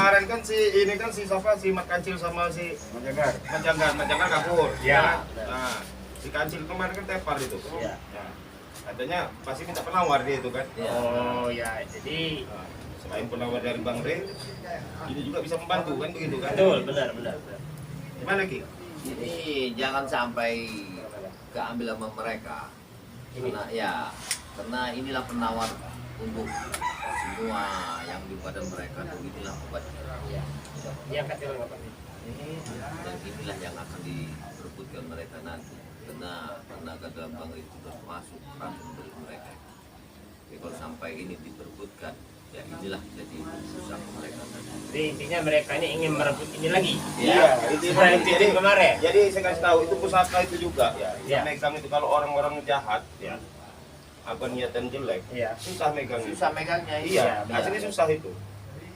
kemarin kan si siapa si Mat Kancil sama si Majagar kabur. Ya. Nah, si Kancil kemarin kan tepar itu. Ya. Nah, katanya pasti minta penawar dia itu kan. Oh ya, jadi Nah, selain penawar dari Bang Re, ini juga bisa membantu kan begitu kan? betul, benar. Gimana Ki? Jadi jangan sampai keambil sama mereka. Karena inilah penawar untuk semua yang di badan mereka tuh inilah obatnya. Yang kecil nggak apa-apa. Dan inilah yang akan diperebutkan mereka nanti. Karena tenaga gambang itu sudah masuk racun dari mereka. Jadi kalau sampai ini diperebutkan, ya inilah jadi susah mereka. Jadi intinya mereka ini ingin merebut ini lagi. Iya, Seperti titik kemarin. Jadi saya kasih tahu itu pusaka itu juga ya. Iya. Megang itu kalau orang-orang jahat ya. Apa niatan jelek, Iya. susah megangnya. Susah megangnya. Iya, Iya. aslinya susah itu.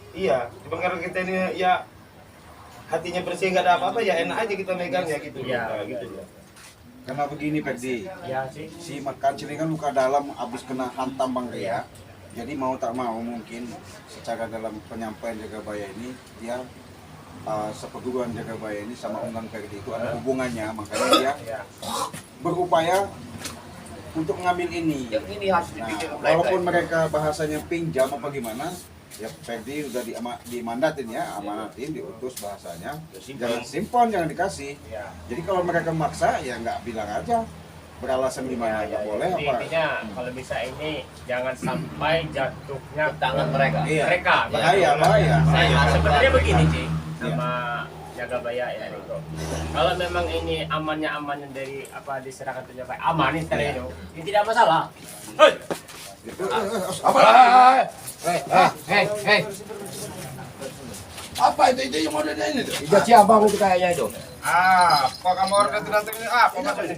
Iya, cuma karena kita ini ya hatinya bersih nggak ada apa-apa ya enak aja kita megangnya gitu. Iya. Nah, gitu. Karena begini Perdi, Ya sih. si Mat Kancil ini kan luka dalam habis kena hantam Bang Ria. Jadi mau tak mau mungkin secara dalam penyampaian Jagabaya ini dia seperguruan Jagabaya ini sama Unggang Perdi itu ada hubungannya, makanya dia Ya. berupaya untuk mengambil ini. Yang ini harus Nah, dipikir walaupun mereka bahasanya pinjam apa gimana, ya Perdi udah dimandatin ya, amanatin, diutus bahasanya. Jangan simpan, jangan dikasih. Ya. Jadi kalau mereka maksa ya nggak bilang aja. Beralasan gimana nggak boleh Jadi apa? intinya kalau bisa ini jangan sampai jatuhnya ke tangan mereka. Iya. mereka. Bahaya. Sebenarnya begini Ci, sama Jagabaya ya Riko. Kalau memang ini amannya dari apa diserahkan ke Jagabaya, aman ini sekarang itu, ini tidak masalah. Hei, Apa itu yang modelnya ini tuh? Ijat siapa itu kayaknya itu? Apa kamu orang datang ini? Apa maksudnya?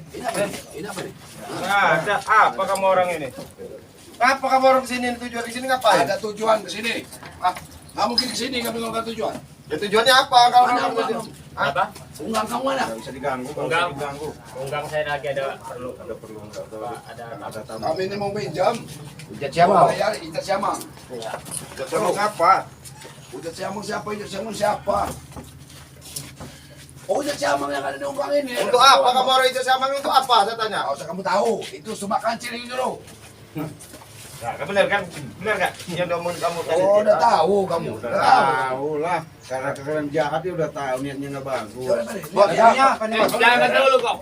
Ini apa nih? Nah, ada apa kamu orang ini? Apa kamu orang kesini? Tujuan kesini ngapain? Ada tujuan ke sini. Ah, nggak mungkin ke sini nggak bilang tujuan. Ya tujuannya apa kalau Mana, orang mana? tujuan? apa? Unggang kamu mana? Nggak bisa diganggu, nggak Enggak. bisa diganggu. Unggang saya lagi ada perlu. Ada perlu nggak tahu. Ada tamu. Kami ini mau pinjam. Ijat Bayar Ijat Siamang. Kamu ngapa? Ijat Siamang siapa? Ijat Siamang siapa? Oh, Ijat Siamang yang ada di Unggang ini. Untuk apa kamu orang itu sama untuk apa? Saya tanya. Nggak usah kamu tahu. Itu Sumak Kancil ini dulu. Nah, benar kan? Benar nggak? Yang udah mau kamu tadi. Oh, udah tahu kamu. Udah tahu. Tahu lah, karena kalian jahat dia udah tahu niatnya nggak bagus. Coba, Pak. Bos, ini apa nih? Bos? Jangan dulu kok.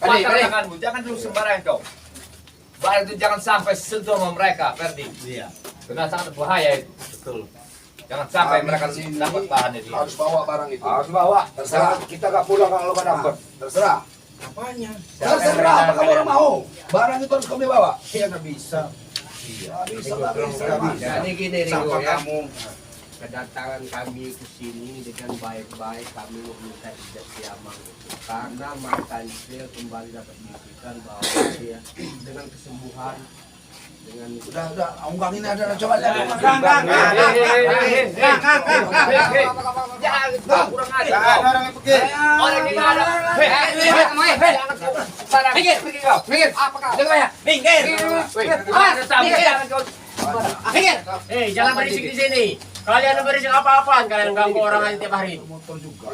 Patah tanganmu. Jangan dulu sembarangan kau. Barang itu jangan sampai sentuh sama mereka, Ferdi. Iya. Karena sangat bahaya itu. Betul. Jangan sampai Kami mereka kesini dapat bahan itu. Harus bawa barang itu. Harus bawa. Terserah. Kita nggak pulang kalau nggak dapat. Terserah. Apanya? Terserah apa kamu orang mau. Barang itu harus kami bawa. Iya nggak bisa. Nggak bisa, nggak bisa. Nggak bisa. Jadi gini Sama Ringo ya. kamu. Kedatangan kami ke sini dengan baik-baik, kami meminta Ijat Siamang itu karena Mat Kancil kembali dapat buktikan bahwa dia dengan kesembuhan dengan Udah. Unggang ini ada. Coba lihat. Jangan kurang ajar. Jangan orang yang pergi. Orang ini ada. Minggir, kau. Minggir. Apa kau? Dengar ya. Minggir. Ada tamu jangan kau. Minggir. jangan berisik di sini. Kalian berisik apa-apaan, kalian ganggu orang aja tiap hari. Motor juga.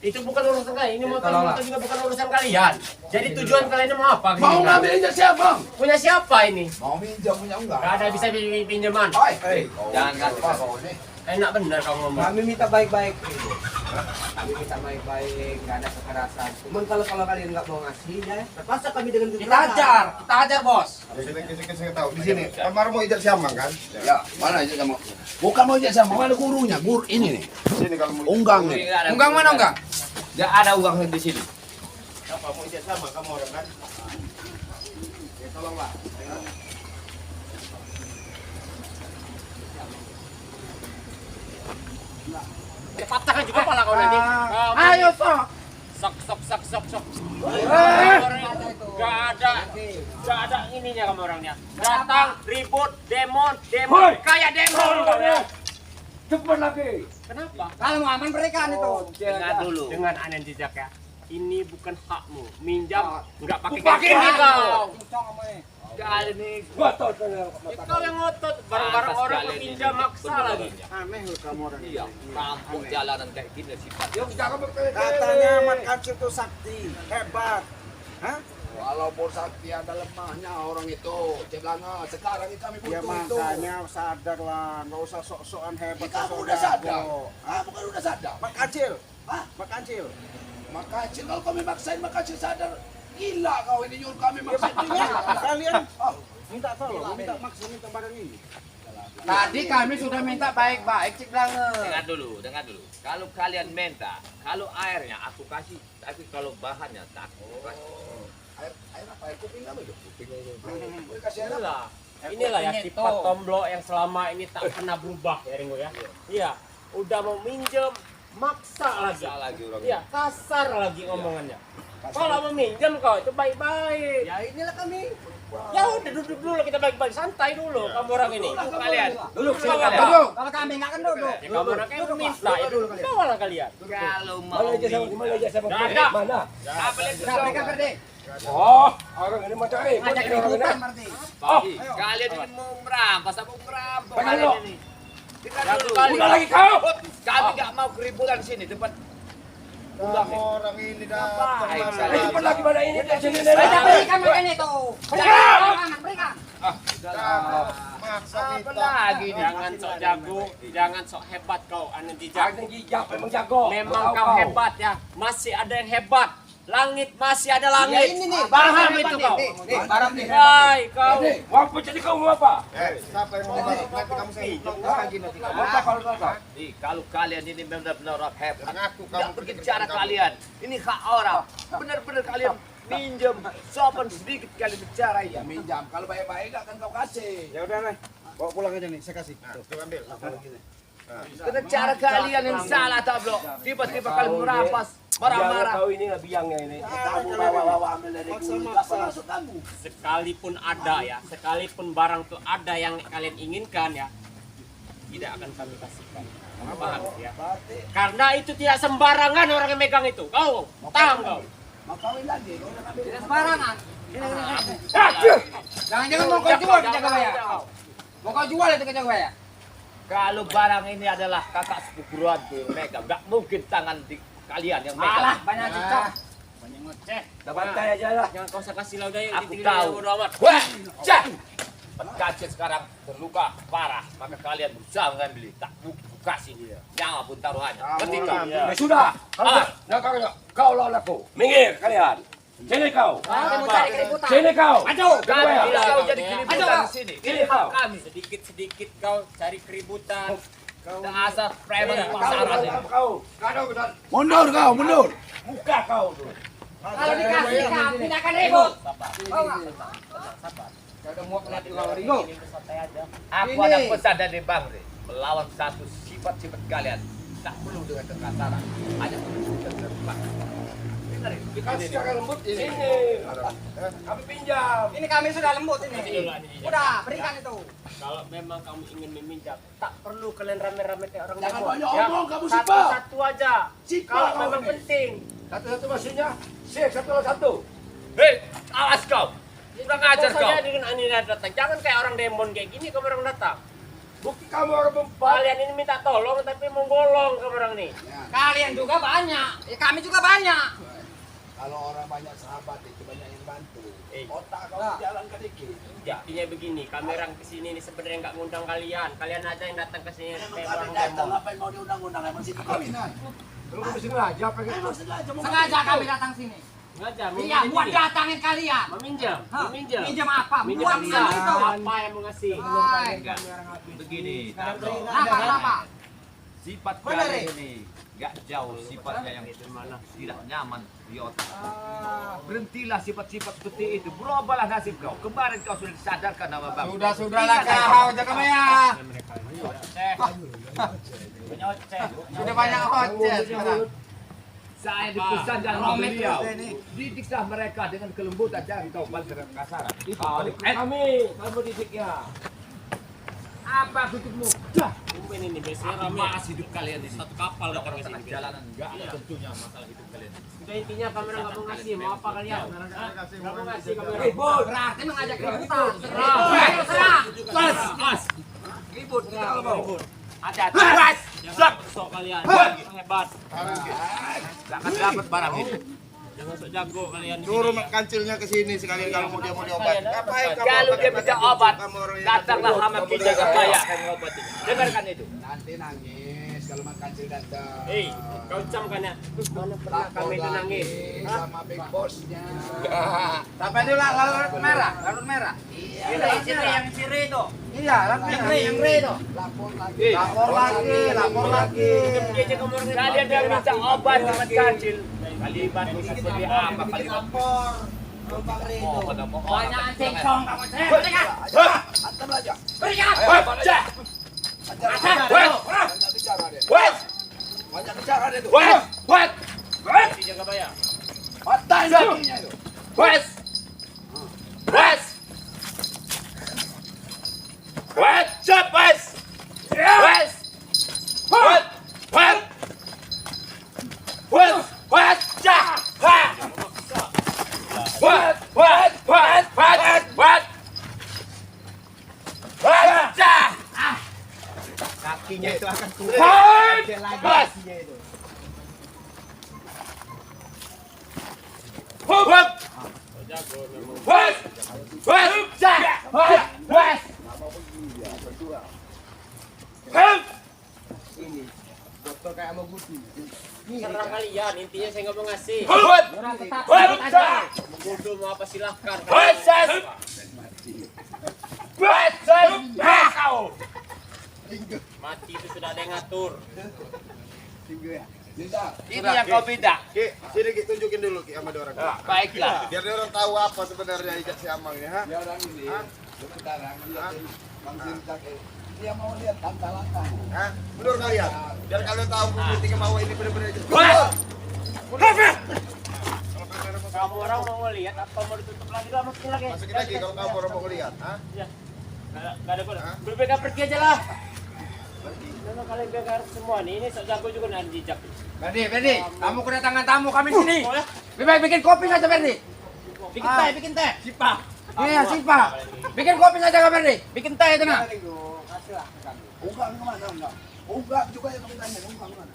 Itu bukan urusan kalian, ini motor juga bukan urusan kalian. Jadi tujuan kalian ini mau apa? Mau ngambil Ijat Siamang? Punya siapa ini? Mau minjam punya Unggang. Gak ada bisa pinjaman. Hai. Jangan kasih Apa kau ini? Enak bener kamu ngomong. kami minta baik-baik. Kami minta baik-baik, nggak ada kekerasan. Cuman kalau kalian nggak mau ngasih, ya terpaksa kami dengan Kita ajar bos. Saya tahu di sini. Kamar mau ijat siamang kan? Ya, mana Ijat Siamang? Bukan mau Ijat Siamang, mana gurunya? Guru ini nih. Sini kalau mau. Unggang nih. Unggang mana unggang? Gak ada uang di sini. Apa mau ijat sama kamu orang kan? Ya tolonglah. Patahkan juga pala kau nanti. Ayo sok. Sok. Gak ada ininya kamu orangnya. Datang ribut, demo, kayak demo. Cepat lagi. Kenapa? Kalau mau aman mereka itu. Dengar dulu. Dengan aneh jejak ya. ini bukan hakmu. Minjam nggak pakai Pakai kaki hak kau. Kali ini Gotot kan. Kau yang ngotot, barang-barang orang meminjam maksa lagi. Aneh lu kamu orang ini. iya, kampung jalanan kayak gini sifat. Yuk jangan berkeliling. Katanya Mat Kancil itu sakti, hebat. Hah? Walaupun sakti ada lemahnya orang itu, celana sekarang ini kami Ya butuh itu. makanya sadarlah, nggak usah sok-sokan hebat. Kamu sok udah sadar. jago. Kamu kan udah sadar. Mat Kancil, Hah? Mat Kancil. Maka kalau kami maksain maka sadar. Gila kau ini nyuruh kami maksain. Buktinya kalian Oh, minta tolong, minta maksa, minta barang ini. Tadi kami sudah minta baik-baik, Cik Lange. Dengar dulu. Kalau kalian minta, kalau airnya aku kasih, tapi kalau bahannya tak aku kasih. air apa? Air kuping kamu itu? Kuping itu. Boleh kasih air apa? Inilah ya sifat tomblo yang selama ini tak pernah berubah ya Ringo ya. Iya, udah mau minjem maksa lagi. Maksa lagi orang Iya, kasar lagi ngomongannya. Kalau mau minjem kau itu baik-baik. Ya inilah kami. Ya udah duduk dulu kita baik-baik, santai dulu kamu orang ini. Kalian, Duduk sini kalian. kalian. Kalau kami nggak kan duduk. Ya kamu orang kayak minta itu. Bawalah kalian. Kalau mau Nggak ada. Mana? apa yang Nah, mereka berde. Oh, orang ini macam ini. Ngajak ributan berarti. kalian ini mau merampas apa merampok Pegang kalian lo. ini? Satu kali. Udah lagi kau. Kami nggak mau keributan di sini tempat. Kamu orang ini datang Baik, masalah. Eh, cepat lagi mana ini? Sini Mereka berikan makanya itu. Berikan. Maksa Apa kita. lagi nih? Jangan sok jago, jangan sok hebat kau, Anu Jijak. Jangan gijak, memang jago. Memang Tahu kau hebat ya. Masih ada yang hebat. Langit masih ada langit. ini nih, Paham itu kau. Barang nih. Hai kau. Nih, waktu jadi kau mau apa? Siapa yang mau masuk? Nanti kamu saya hitung lagi nanti. Apa kalau tak? Nih, kalau kalian ini benar-benar orang hebat, Mengaku kamu nggak berbicara kalian. Ini hak orang. Benar-benar kalian minjem, sopan sedikit kalian bicara Ya ini. minjam, kalau baik-baik akan kau kasih. Ya udah nih, bawa pulang aja nih, saya kasih. Tuh ambil. Karena cara kalian yang salah, tablo. Tiba-tiba kalian merampas, marah-marah. Kau ini nggak biangnya ini. Kamu bawa ambil dari dulu. Apa maksud kamu? Sekalipun ada ya, sekalipun barang itu ada yang kalian inginkan ya, tidak akan kami kasihkan. Paham ya? Karena itu tidak sembarangan orang yang megang itu. Kau, tahu kau. Mau kawin lagi, kau udah ambil. Tidak sembarangan. Aduh! Jangan-jangan mau kau jual ke Jagabaya. Mau kau jual itu ke Jagabaya. Kalau barang ini adalah kakak sepupuan tuh mereka, nggak mungkin tangan di kalian yang Alah, megang. banyak cicak. Banyak ngeceh. Dapat aja lah. Jangan kau usah kasih laudai. Aku tahu. Amat. Wah, cah! Kacil sekarang terluka parah, maka kalian berusaha mengambil tak mungkin ku kasih dia. Nyawa pun taruhannya. Ngerti kau? Ya sudah. Kau lawan aku. Minggir kalian. Sini kau. Kami mau cari keributan. Sini kau. Maju. Kami Jagabaya. tidak kau jadi Ayo, keributan di sini. Ini hak kami. Sedikit-sedikit kau cari keributan. Dasar preman Iya. pasaran ini. Kau. Mundur kau, mundur. Muka kau tuh. Kalau dikasih kami tidak akan ribut. Oh, Kau udah muak lihat Ringo. Ini santai aja. Aku ada pesan dari Bang Re. Melawan satu sifat-sifat kalian. Tak perlu dengan kekasaran. Hanya menunjukkan serba. Dengar ini. Dikasih secara lembut ini. Kami pinjam. ini kami sudah lembut ini. Udah, berikan itu. Kalau memang kamu ingin meminjam, tak perlu kalian rame-rame kayak orang Jangan demo. banyak omong, kamu Sipa. Satu-satu aja. Sipa Kalau kau memang ini. penting. Satu-satu maksudnya. Sik, satu lawan satu. Hei, awas kau. Kurang ajar Kau kau. saja dengan Anina datang. Jangan kayak orang demon kayak gini kamu orang datang. Bukti kamu orang mempan. Kalian ini minta tolong tapi mau golong kamu orang ini. Kalian juga banyak. Ya, kami juga banyak. Kalau orang banyak sahabat itu banyak yang bantu. Eh. Otak kau Nah. jalan ke dikit. Intinya begini, kami orang kesini ini sebenarnya nggak ngundang kalian. Kalian aja yang datang ke sini kayak Kami orang datang demon. apa yang mau diundang-undang emang situ kawinan. Kalau kamu sengaja pengen. Emang sengaja mau Sengaja kami datang sini. Sengaja Iya, buat datangin kalian. meminjam, Hah? meminjam. Minjem apa? Minjem Buat bisa. minjem itu. Apa yang mau ngasih? Hai. Enggak. Begini, Tablo. Kenapa? Sifat Mana, Re? kalian ini nggak jauh sifatnya yang tidak nyaman di otak. Berhentilah sifat-sifat seperti itu. Berubahlah nasib kau. Kemarin kau sudah disadarkan sama Bang. Sudahlah kau Jagabaya. Sudah banyak hotceh sekarang. Saya dipesan dalam beliau. Didiklah mereka dengan kelembutan, jangan kau balas dengan kasaran. Itu Kami, kamu didiknya. apa kutubmu? Tumben ini biasanya rame. Mas hidup kalian di Satu kapal datang ke sini. jalanan enggak ada tentunya masalah hidup kalian. Udah intinya kamera nggak mau ngasih, mau apa kalian? Nggak mau ngasih kamera. Berarti mengajak rebutan. Mas. Ribut kalau mau. Hati-hati. Mas. Jangan sok kalian. Hebat. Jangan dapat barang ini. Jangan sok jago kalian. Suruh kancilnya ke sini sekalian kalau mau dia obat. Ngapain kamu? Kalau dia minta obat, Kamu orang yang datanglah ngatur. sama kita kaya akan mengobati. Dengarkan itu. Nanti nangis kalau makan kancil datang. Hei, kau camkan ya. Mana pernah kami itu nangis? Sama big bossnya. Sampai dulu lalu merah, lalu merah. Iya, yang ciri itu. Iya, lalu yang re itu. lapor lagi. Lapor lagi. Kalian yang minta obat sama kancil. Kalimat seperti apa kalimat? Banyak cengkong kamu berikan. Antam aja. Berikan. Banyak bicara deh. Wes, Banyak bicara deh tuh. wes. Jaga bayar. Patain kakinya itu. Wes! Wes! Wes! Cepat, Wes! Wes! Wes! Wes! Wes! Wes! Cah! Ha! Wes! Wes! Wes! Wes! Wes! Wes! Cah! Kakinya itu akan turun. Wes! Wes! Wes! Wes! Wes! Cah! Wes! Wes! Wes! Dokter kayak mau guti. Serang kalian, intinya saya nggak mau ngasih. Wes! Orang tetap Wes! aja. Mau bodoh mau apa silahkan. Wes! Wes! Kau! Mati itu sudah ada yang ngatur. Tinggi ya. Minta. Ini yang kau minta. Ki, sini Ki, tunjukin dulu Ki sama dia orang. Baiklah. Biar dia orang tahu apa sebenarnya ijat si Amang ini, ha? Dia orang ini. Sekarang lihat Bang Sintak. Dia mau lihat tanta-lantang. Hah? Mundur kalian. Biar kalian tahu bukti mau ini benar-benar ijat. Wes! Kamu orang mau lihat apa mau ditutup lagi lah masukin lagi. Masukin lagi kalau kamu orang mau lihat, ha? Ya. Nggak ada kode. Hah? Berbeda pergi aja lah. Memang kalian begar semua nih. Ini sok jago juga nanti jejak. Berdi, kamu kedatangan tamu kami sini. Oh ya? Lebih baik bikin kopi saja, Berdi. Bikin teh. Sipa. Iya, Sipa. Bikin kopi saja, Kak Berdi. Bikin teh itu, nak. Unggang kemana? Unggang. Unggang juga yang kami tanya. Unggang kemana?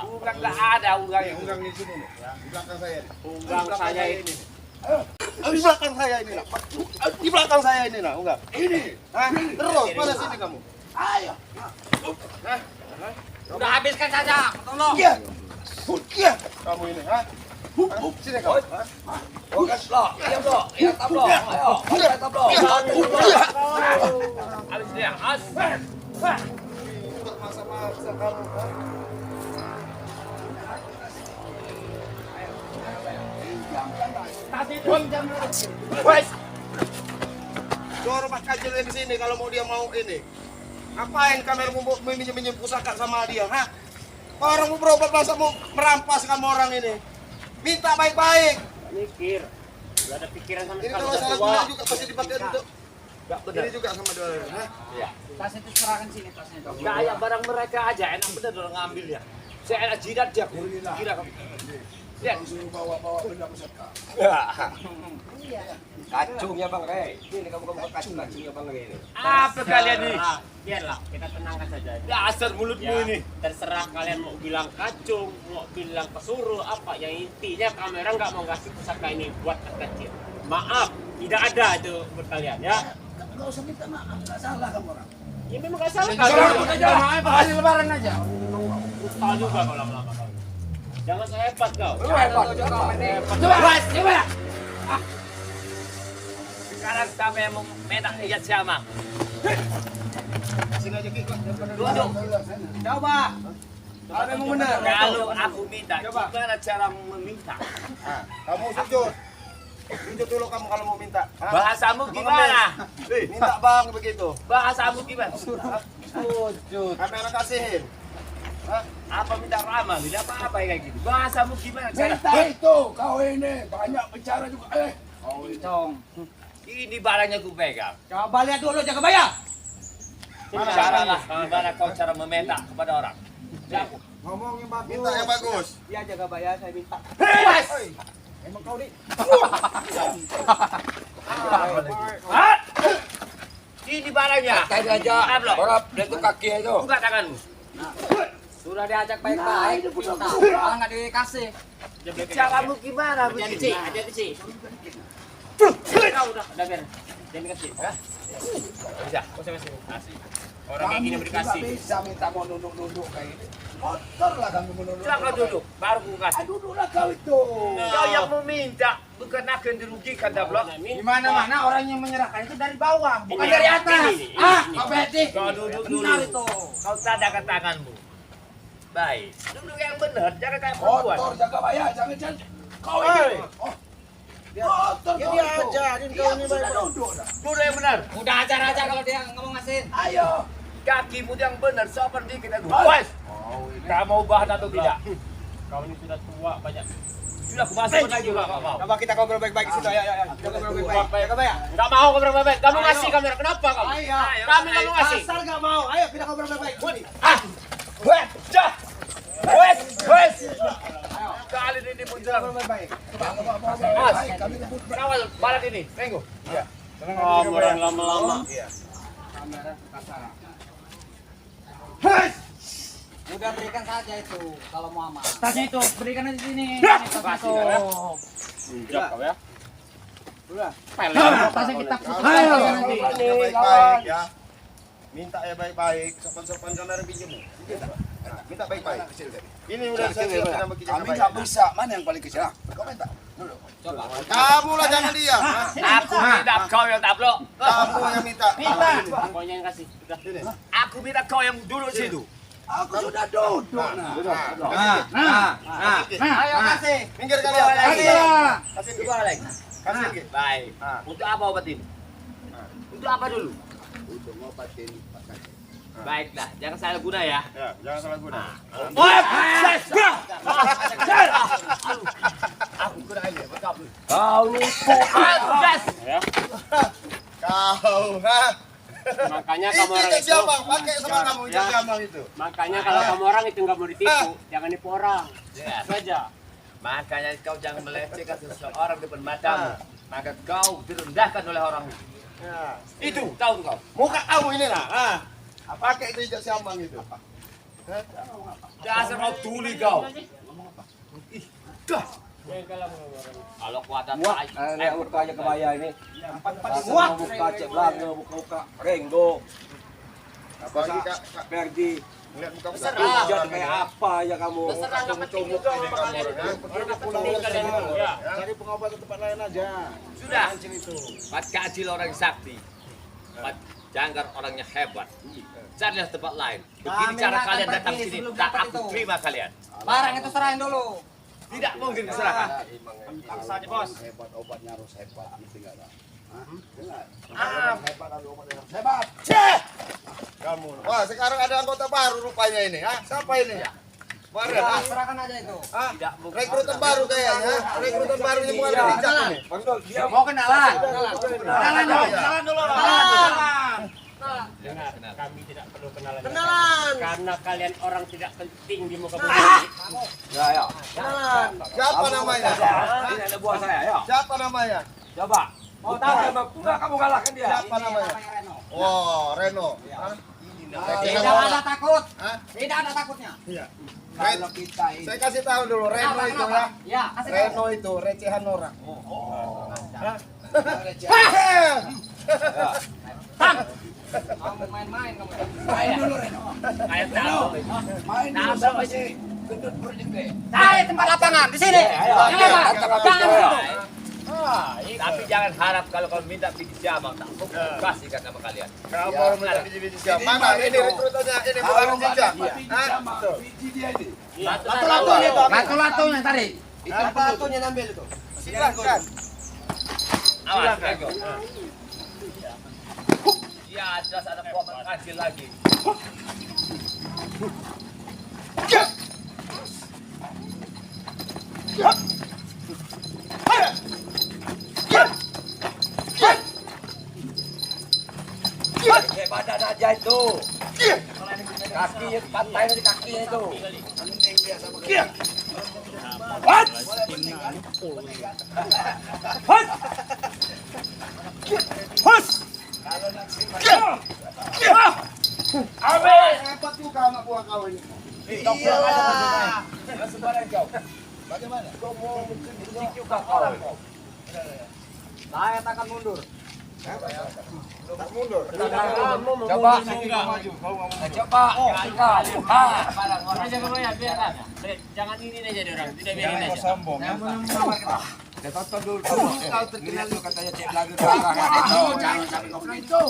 Unggang nggak ada unggang Nih, unggang di sini nih, ya. Di belakang saya nih. Unggang saya ini. Di belakang saya ini, lah. Di belakang saya ini, lah, unggang. Ini. Hah? Terus, mana sini kamu? Ayo. Udah habiskan saja. Tolong. Iya. Iya. Kamu ini, ha? Sini kamu. Ha? Oke, lo. Iya, lo. Iya, tablo. Ayo. Oke, tablo. Habis dia. As. Masa-masa kamu, ha? Wes. Suruh Pak Kajil yang sini kalau mau dia mau ini. Ngapain kamu mau minjem pusaka sama dia, ha? Orang mau berobat masa mau merampas kamu orang ini. Minta baik-baik. Mikir. Gak ada pikiran sama Ini sekali. kalau Udah salah tua. guna juga pasti dipakai untuk. Ini juga sama dua orang, ha? Tas itu serahkan sini tasnya. Kayak barang mereka aja enak bener orang ngambil ya. Saya enak jidat dia. Kira kamu. Lihat. Suruh bawa-bawa benda pusaka. Kacungnya Bang Rey. Ini kamu kacungnya Bang Rey ini. Apa kalian ini? Biarlah, kita tenangkan saja. Dasar mulutmu Ya, ini. terserah kalian mau bilang kacung, mau bilang pesuruh, apa. Yang intinya kamera nggak mau ngasih pusaka ini buat anak kecil. Maaf, tidak ada itu buat kalian ya. Enggak usah minta maaf. Enggak salah kamu orang. Ya memang nggak salah. Kalau aja hari lebaran aja. Tahu juga kalau lama-lama kau. Jangan sehebat kau. Coba. Sekarang kami yang menak lihat siapa. Sini aja Ki. Duduk. Coba. Kalau memang benar. Kalau aku minta, gimana cara meminta? Ha, kamu sujud. Sujud dulu kamu kalau mau minta. Ha? Bahasamu gimana? Minta bang begitu. Bahasamu gimana? Kamera kasihin. Apa minta ramah? Tidak apa-apa kayak gitu. Bahasamu gimana? Cerita itu. Kau ini banyak bicara juga. Ini barangnya ku pegang. Coba lihat dulu jaga bayar. Bicaralah gimana kau cara meminta kepada orang. Jago. Ngomong yang bagus. Minta yang bagus. Iya jaga bayar saya minta. Emang kau di. Ini barangnya. Tadi aja. Orang dia tuh kaki itu. Buka tanganmu. Sudah diajak baik-baik. Minta. Malah nggak dikasih. Bicaramu gimana Hati-hati, begini? hati-hati. Kau udah biar. Jangan dikasih. Bisa. Kasih. Orang kayak gini mau dikasih. Bisa minta mau nunduk-nunduk kayak ini. Kotor lah kami menunduk. Silakan duduk, baru ku kasih. Duduklah kau itu. Kau yang meminta, bukan akan dirugikan dah blok. Di Mana orang yang menyerahkan itu dari bawah, bukan dari atas. Pak Beti. Kau duduk dulu. Kau tadangkan tanganmu. Baik. Duduk yang benar, jangan kayak perempuan. Kotor jaga bayar, jangan kau ini. Oh. Kotor Ya kau dia itu. ajarin Dia kau ini sudah baik-baik. duduk dah. Duduk yang benar. Udah ajar aja kalau dia ngomong asin. Ayo. Kakimu yang benar seperti kita duduk. Wes. Kamu ubah atau tidak? Kau ini sudah tua banyak. Sudah aku masuk lagi juga kau mau. Coba kita ngobrol baik-baik di situ. Ayo. Kita ngobrol baik-baik. Jaga bayar. Enggak mau kamera bebek. Kamu ngasih kamera. Kenapa kamu? Ayo. Kami kamu ngasih. Asal nggak mau. Ayo kita ngobrol baik-baik. Wes. Jah. Wes. Kali ini muncul. Baik-baik. Mas, kenapa balik ini? Minggu. Kamu yang lama-lama. Udah berikan saja itu kalau mau aman. Tasnya itu berikan aja di sini. Kasih ya. Jawab kau ya. Tasnya kita Kau putus aja minta nanti. ya baik-baik ya. Minta ya baik-baik. Sopan-sopan kamera pinjam. Minta baik-baik. Ini udah saya sama kita. Kami nggak bisa. Mana yang paling kecil? Kau minta. Dulu. Kamu lah jangan dia. ha? Aku minta kau yang tablok. Kamu yang minta. Pokoknya yang kasih. Sudah. Aku minta kau yang duduk situ. Aku sudah duduk. Ayo kasih. Minggir kalian. Kasih lah. Kasih Coba lagi. Kasih lagi. Baik. Ah. Untuk apa obat ini? Untuk apa dulu? Untuk ngobatin pakai. Baiklah, jangan salah guna ya. Ya, jangan salah guna. Aku kena ini, bekap. Kau nipu. Ya. Kau, ha? Makanya Itu kamu orang ijaz itu. siamang, pakai sama kamu ijaz Ya. siamang itu. Makanya kalau kamu orang itu nggak mau ditipu, jangan nipu orang. Ya. Saja. Makanya kau jangan melecehkan seseorang depan matamu. Maka kau direndahkan oleh orang itu. Ya. Itu, tahu kau. Muka kamu ini lah, ha? Pakai itu ijaz siamang itu. Dasar kau tuli kau. Kalau kuat Muak. Lihat muka aja kebaya ini. Muak. Muka cek belakang, muka Renggo. Apalagi Kak, Pergi. lihat muka besar. Jadi kayak apa ya kamu? Comuk-comuk ini kamu orang, ha? Ya. Cari pengobat ke tempat lain aja. Sudah. Mancing itu. Pat Kacil orang sakti. Pat Janggar orangnya hebat. Carilah tempat lain. Begini Kami cara nggak kalian akan datang pergi sini. sebelum Tak dapat aku itu. terima kalian. Barang itu serahin dulu. Tidak mungkin diserahkan. Saja bos. Hebat obatnya harus hebat. Ngerti nggak? Hah? Dengar. Ah, Hebat harus obatnya harus hebat. Kamu. Wah, sekarang ada anggota baru rupanya ini, ha? Siapa ini? Kemarin, ha? Serahkan aja itu. Ha? tidak mungkin. Rekrutan baru kayaknya. Rekrutan baru ini bukan Iya. Rijak ini. Mau kenalan? Kenalan dulu. Dengar, kami tidak perlu kenalan. Kenalan. Karena kalian orang tidak penting di muka bumi ini. Ya, ya. Kenalan. Siapa namanya? Ini ada buah saya, ya. Siapa namanya? Coba. Mau tahu sama enggak kamu kalahkan dia? Siapa namanya? Oh, Reno. Ha? Tidak ada takut. Hah? Tidak ada takutnya. Kalau kita ini Saya kasih tahu dulu, Reno itu ya. Ya, kasih tahu. Reno itu recehan orang. Kamu main-main kamu. main dulu Reno. Kayak tahu. Main dulu sama si gendut berjengke. Cari tempat lapangan di sini. Jangan di situ. Tapi jangan harap kalau kau minta biji jamang tak mungkin kasihkan sama kalian. Kamu orang minta biji-biji siapa? Ini Mana ini Reno. rekrutannya? Ini Kalau bukan nggak Rijak. dapat biji Hah? sama biji dia ini. Latu-latunya itu. Latu-latunya tadi. Itu latunya ambil itu. Silakan. Awas, Rego. Ya, jelas ada pohon kecil lagi. Badan aja itu. tuh. Kakinya patahin di kakinya itu. What? Hus! Apa juga anak buah kau ini? Iya. Sembarang kau. Bagaimana? Kau mau mencuri juga kau. Saya akan mundur. Tak mundur. Coba. Coba. Orang jaga bayar, biarkan. Jangan ini aja dia orang, tidak biarin aja. Sombong. Kita tonton dulu. Kau terkenal tuh katanya cek lagu jangan sampai kau begitu.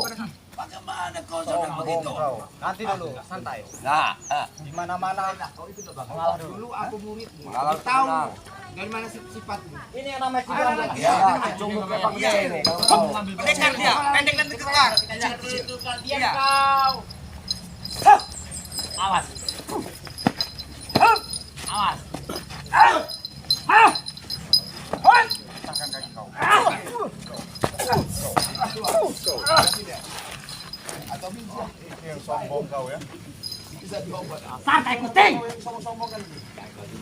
Bagaimana kau sampai begitu? Nanti dulu, santai. Nah, Di mana-mana mengalah dulu aku muridmu. kalau Tahu tahu. dari mana sifat ini yang namanya sifat. Ya, cuma kepaknya ini. Pendekar dia, pendek dan kekar. Diam kau. Awas. Awas. Santai kuting.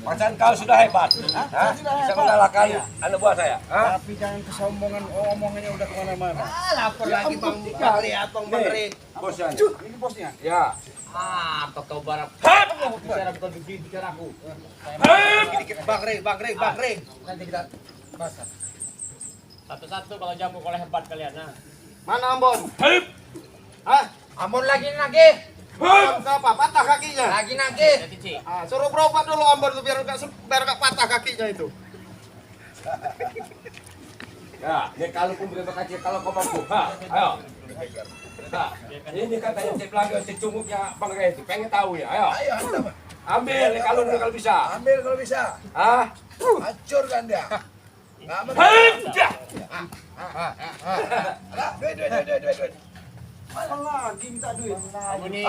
Macam kau sudah hebat. Bisa mengalahkan anak buah saya. Tapi jangan kesombongan, omongannya udah kemana-mana. Lapor lagi Bang Kali Bang Beri. Bosnya. Ini bosnya. Ya. Kau barang. Bicara bukan begini bicaraku. Dikit Bang Rey. Nanti kita bahas. Satu-satu kalau jago kalau hebat kalian. Nah. Mana Ambon? Hah? Ambon lagi. Ambon apa? Patah kakinya. Lagi. Cici. Suruh berobat dulu Ambon tuh biar enggak patah kakinya itu. Ya, ini kalau pun berapa kecil kalau kau mampu. Ayo. Nah, ini katanya cek lagi cek cungupnya Bang Rey itu. Pengen tahu ya. Ayo. Ambil kalau bisa. Ambil kalau bisa. Ah. Hancurkan dia. Nggak mau. Duit. Apa lagi minta duit? Kamu nih,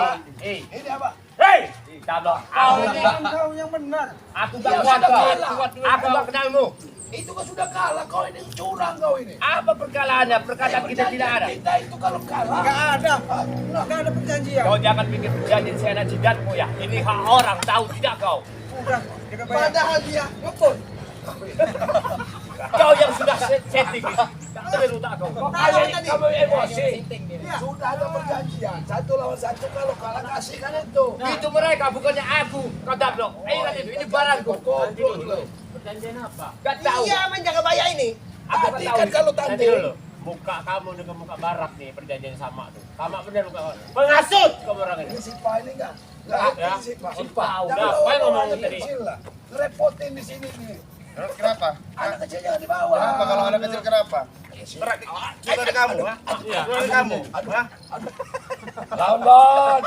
Ini apa? Hei. tabok. Kau yang benar. Aku gak kuat kau. Aku gak kenalmu. Itu kan sudah kalah kau ini curang kau ini. Apa perkalahannya? Perkataan kita tidak ada. Kita itu kalau kalah. Enggak ada perjanjian. Kau jangan bikin perjanjian saya dan jidatmu ya. Ini hak orang, tahu tidak kau? Padahal dia ngebut. Kau yang sudah setting. Tak perlu tak kau. Kamu emosi. Sudah ada perjanjian. 1 lawan 1 kalau kalah kasihkan itu. Itu mereka, bukannya aku. Kau dablok. Ini barangku. Goblok lu. Perjanjian apa? Gak tahu. Iya menjaga bayar ini. Aku gak Tadi tahu. kan kalau Nanti tanding. dulu. Muka kamu dengan muka barak nih perjanjian sama tuh. Sama benar muka kamu. Pengasut kamu orang ini. Ini si Pa ini enggak. Ya, Si Pa. si Pa. Jangan Udah, bawa apa yang orang ngomong tadi? kecil lah. Repotin di sini nih. Kenapa? Anak kecil jangan dibawa. Kenapa kalau anak kecil kenapa? Berat dari kamu, ha? Dari kamu. Ha? Lawan Bon.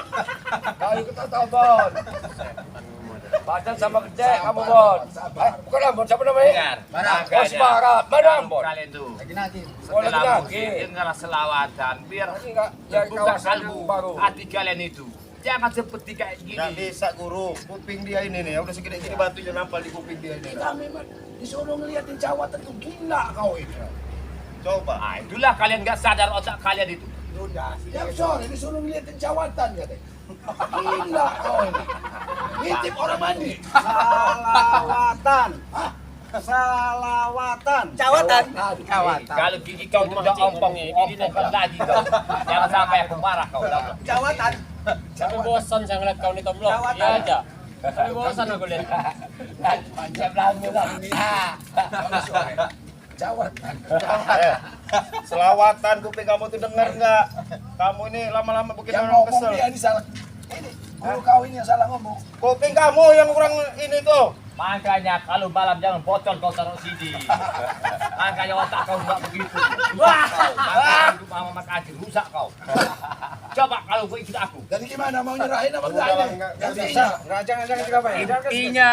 Kau ikut tahu Bon. Badan sama gede kamu Bon. Bukan Ambon, siapa namanya? Oh, Semarang. Mana Ambon? Kalian tuh. Oh, lagi lagi. Dengar selawatan biar Ini enggak dari buka kawasan kalbu baru. hati kalian itu. Jangan seperti kayak Nggak gini. bisa guru, kuping dia ini nih, udah segede gini batunya nampal di kuping dia ini. Kita memang disuruh ngeliatin cawatan tuh gila kau ini. Coba. Ah, itulah kalian nggak sadar otak kalian itu. Yang sore disuruh ngeliatin cawatan katanya. Gila kau ini. Ngintip orang mandi. Salawatan. Salawatan. Cawatan. Kalau gigi kau tidak ompong ini, gigi nempel lagi kau. Jangan sampai aku marah kau. Cawatan. Tapi bosan saya ngeliat kau nih tomblok. Iya aja. Tapi bosan aku lihat. Panjang lamu lagi. Cawatan. Selawatan kuping kamu tuh denger nggak? Kamu ini lama-lama bikin Yang orang ngomong kesel. dia ini salah. Ini guru kau ini yang salah ngomong. Kuping kamu yang kurang ini tuh. Makanya kalau malam jangan bocor kau taruh sini. Makanya otak kau nggak begitu. Wah, hidup sama Mas Acil rusak kau. Coba kalau kau ikut aku. Jadi gimana mau nyerahin apa enggak ini? Bisa. Nggak, jangan juga Pak. Intinya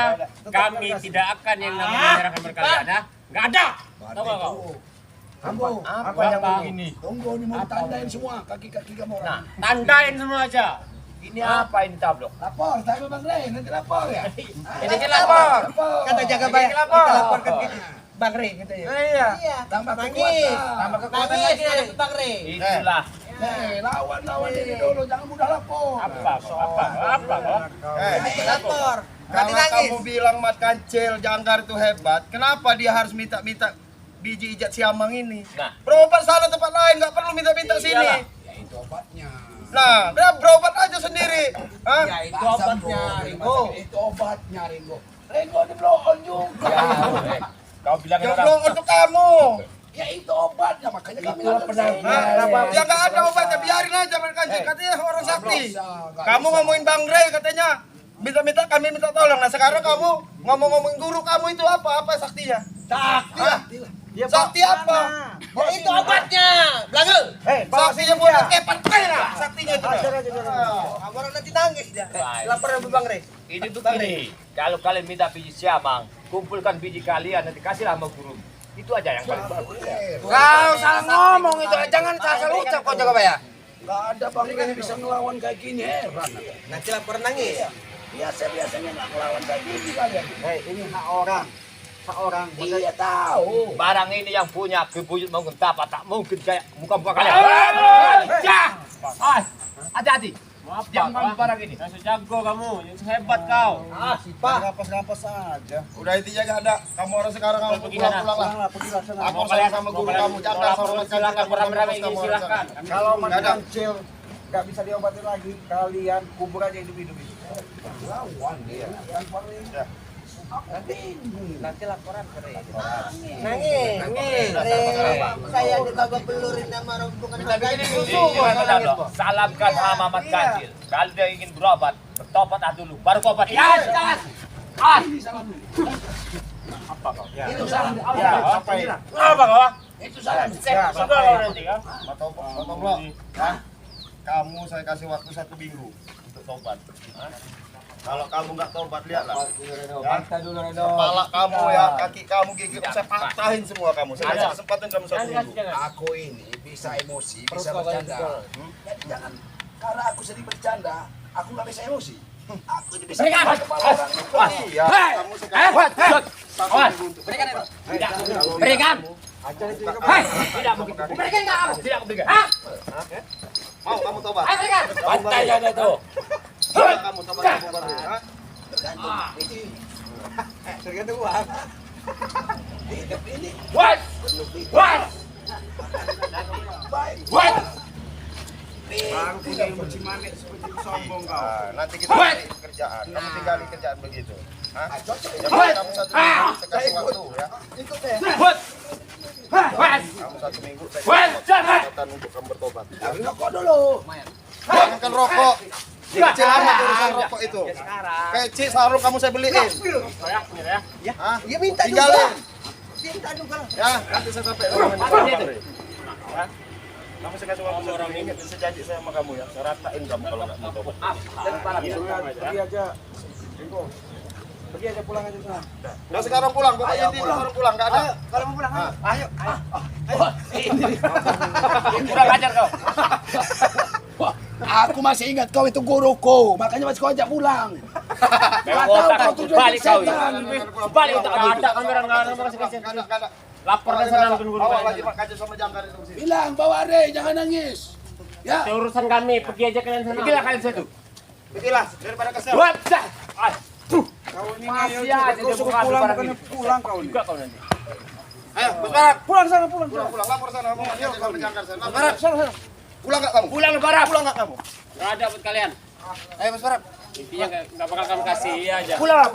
kami tidak akan yang namanya menyerahkan perkalian, ya. Nggak ada. Tahu nggak kau? Tunggu. Apa yang begini? Tunggu ini mau tandain semua kaki-kaki kamu Nah, orang. tandain semua aja. Ini apa ini tablok? Lapor, tapi Bang Rey nanti lapor ya. Ini kan lapor. Kata jaga bayar. Ini lapor. Kita laporkan ke Bang Rey gitu ya. Iya. Tambah kekuatan. Tambah kekuatan lagi ada Bang Rey. Itulah Lawan ini dulu, jangan mudah lapor. Lapor. Karena kamu bilang Mat Kancil Jangkar itu hebat, kenapa dia harus minta-minta biji ijat siamang ini? Nah. Berobat sana tempat lain, nggak perlu minta-minta sini. Ya itu obatnya. Nah, dia berobat aja sendiri. Hah? Ya itu obatnya, Ringo. Itu obatnya, Ringo. Ringo di blow on juga. Kau bilang Jomblo untuk kamu. Ya itu obatnya, makanya kami Itulah datang penampilan. sini. Ya nggak ada obatnya, biarin aja Mat Kancil. Katanya orang sakti. Nggak Kamu bisa. ngomongin Bang Rey katanya. Minta-minta kami minta tolong. Nah sekarang kamu ngomong-ngomongin guru kamu itu apa? Apa saktinya? Sakti. Sakti apa? Ya itu obatnya. Belangel. Saktinya buat kepan lah. Saktinya itu. Kamu orang nanti nangis dia. Lapor sama Bang Rey. Ini tuh gini, kalau kalian minta biji siamang, kumpulkan biji kalian, nanti kasihlah sama guru. Itu aja yang paling bagus. Kau salah ngomong itu, jangan salah ucap kau jaga bayar. Nggak ada Bang Rey bisa ngelawan kayak gini, heran. Nanti lapor nangis. Biasanya nggak ngelawan kayak gini kalian. Ini hak orang. Hak orang. Iya tahu. Barang ini yang punya kebuyut mungkin tak mungkin kayak muka-muka kalian. Hati-hati. Maaf Jangan Pak. ambil barang ini. Yang jago kamu, yang hebat kau. Napas-napas saja. Udah intinya nggak ada. Kamu orang sekarang kamu Pergi sana. pulang lah. Aku sayang sama guru kamu. Jangan sama Mat Kancil. silakan beramai-ramai ini Kamu orang silakan. sana. Kalau Mat Nggak ada. Kancil nggak bisa diobatin lagi, kalian kubur aja hidup-hidup. Lawan dia. Yang paling Nanti laporan ke Rey. Nangis. Saya dikagak belurin sama rombongan. Salamkan sama Mat Kancil. Kalau dia ingin berobat, bertobat dulu, baru obat. Ya, itu salah. Apa ini? apa kau? Itu salah. Ya, Sudah sampai. kau nanti kan. Matoblo. Kamu saya kasih waktu 1 minggu untuk tobat. Kalau kamu nggak tobat, lihatlah. Kepala kamu ya, kaki kamu, gigi saya patahin semua kamu. Saya kasih kesempatan kamu 1 minggu. Aku ini bisa emosi, bisa bercanda. Jadi jangan, karena aku sering bercanda, aku nggak bisa emosi. Aku ini bisa kepala orang itu. Iya, kamu sekarang Berikan itu. Kalau Berikan. Tidak mungkin. Berikan enggak? Tidak mungkin. mau kamu tobat. Ayo berikan. Pantai ada tuh. Kamu tobat kamu baru. Hah? Tergantung uang. Hidup ini What? baik. Baru punya ilmu cimanik seperti itu sombong kau. Nah, nanti kita cari kerjaan. Kamu tinggalin kerjaan begitu. Hah? Jadi kamu 1 minggu saya kasih waktu ya. Kamu 1 minggu saya kasih kesempatan untuk kamu bertobat. Tapi rokok dulu. Jangan kan rokok. Kecil amat urusan rokok itu. Kecil sarung kamu saya beliin. Hah? Ya minta juga. Tinggalin. Minta juga lah. Ya, nanti saya sampai. Hah? Kamu saya kasih waktu orang ini, saya janji saya sama kamu ya. Saya ratain kamu kalau nggak mau tobat. Pergi aja. Ringo. Pergi aja pulang aja sana. Nah sekarang pulang, pokoknya ini sekarang pulang, nggak ada. Kalau mau pulang, ayo. Kurang ajar kau. Aku masih ingat kau itu guruku, makanya masih kau ajak pulang. Memang Nggak tahu otak kau itu tujuan balik kau. setan. Balik otak kamu. Ada kamera nggak ada kasih kasih. Nggak ada. Lapor ke sana ke guru. Bawa lagi Pak Kancil sama Jangkar itu ke sini. Bilang bawa Rey, jangan nangis. Ya. Itu urusan kami, pergi aja kalian sana. Pergilah kalian situ. Pergilah daripada kesel. Kau ini Masih aja kau dia suruh bukan pulang barang bukannya ini. pulang kau ini. Juga kau nanti. Ayo, Mas Barak. Pulang sana, pulang. Pulang, lapor sana. Mau Kancil sama Jangkar sana. Mas Barak. Pulang nggak kamu? Pulang Barak. Pulang nggak kamu? Nggak ada buat kalian. Ayo Mas Barak. Intinya nggak bakal kamu kasih aja. Pulang.